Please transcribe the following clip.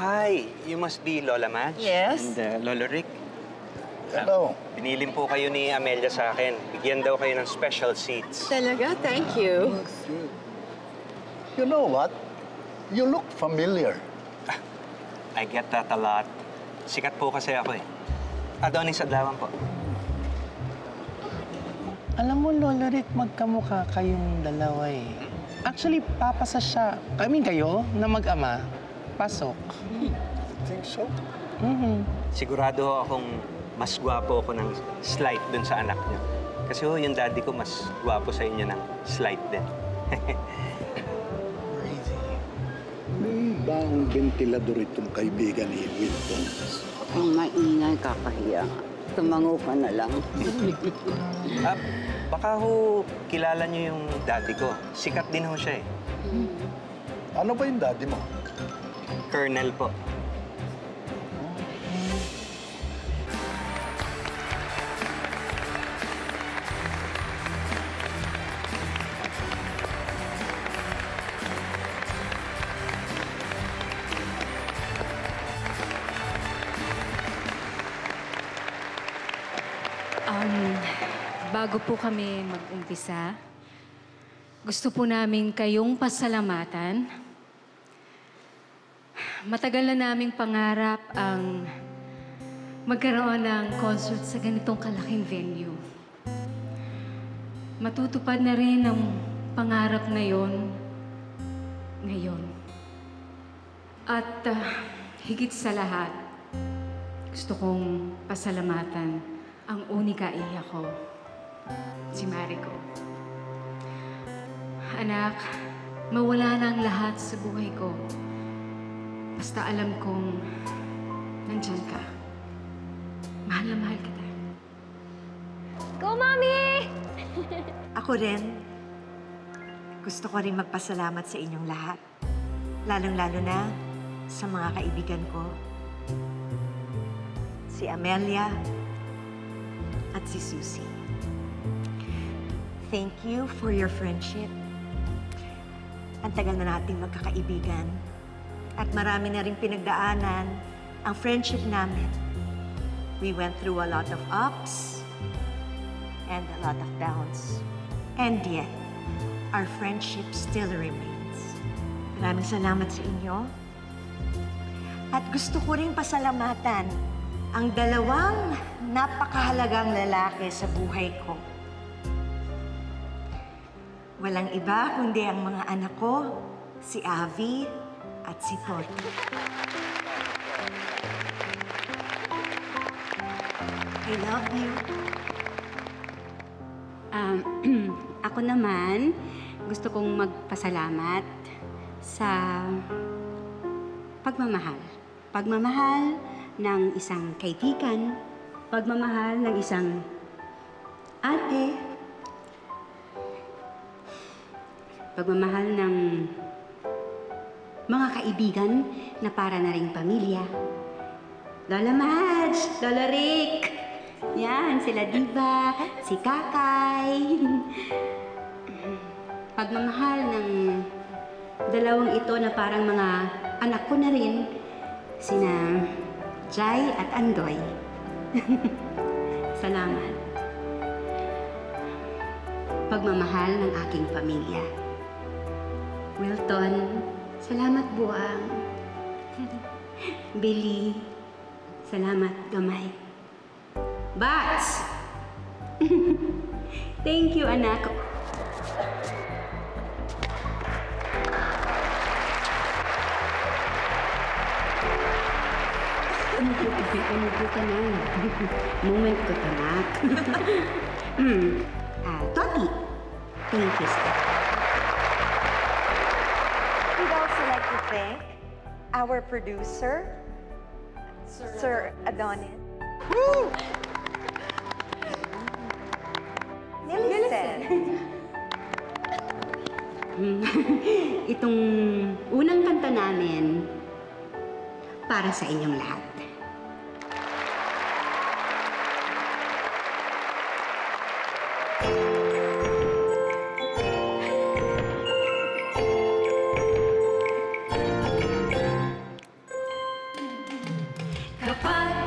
hi. You must be Lola Madge? Yes. And Lolo Rick? Hello. Binilin po kayo ni Amelia sa akin. Bigyan daw kayo ng special seats. Talaga? Thank you. You know what? You look familiar. I get that a lot. Sikat po kasi ako eh. Adonis Adlawan po. Alam mo, Lolo Rick, magkamukha kayong dalawa eh. Actually, papasa siya. Kayo na mag-ama. Pasok. Think so? Sigurado akong mas gwapo ako ng slight dun sa anak niyo. Kasi yung daddy ko mas gwapo sa inyo ng slight din. May baong ventilador itong kaibigan ni Wilton. Ang maingay, kakahiya. Tumango ka na lang. Baka ho, kilala niyo yung daddy ko. Sikat din ho siya eh. Ano ba yung daddy mo? Colonel po. Bago po kami mag-umpisa, gusto po namin kayong pasalamatan. Matagal na naming pangarap ang magkaroon ng concert sa ganitong kalaking venue. Matutupad na rin ang pangarap na yon ngayon. At higit sa lahat, gusto kong pasalamatan ang unika iya ko, si Marico. Anak, mawala na ang lahat sa buhay ko. Basta alam kong nandyan ka. Mahal na mahal kita. Go, Mommy! Ako rin. Gusto ko rin magpasalamat sa inyong lahat. Lalong-lalo na sa mga kaibigan ko. Si Amelia at si Susie. Thank you for your friendship. Ang tagal na nating magkakaibigan. At marami na rin pinagdaanan ang friendship namin. We went through a lot of ups and a lot of downs. And yet, our friendship still remains. Maraming salamat sa inyo. At gusto ko rin pasalamatan ang dalawang napakahalagang lalaki sa buhay ko. Walang iba kundi ang mga anak ko, si Avi at si Toti. I love you. Ako naman, gusto kong magpasalamat sa pagmamahal. Pagmamahal ng isang kaibigan, pagmamahal ng isang ate, pagmamahal ng mga kaibigan na para na ring pamilya. Lola Madge, Lola Rick, yan, sila Diva, si Kakay. Pagmamahal ng dalawang ito na parang mga anak ko na rin, sina Jai at Andoy. Salamat. Pagmamahal ng aking pamilya. Wilton, salamat buwang. Billy, salamat gamay. Bats! Thank you, anak. Umupo ka na. Moment ko, anak. Toti, thank you, sir. We'd also like to thank our producer, Sir Adonis. Woo! Millicent. Itong unang kanta namin para sa inyong lahat. Kapag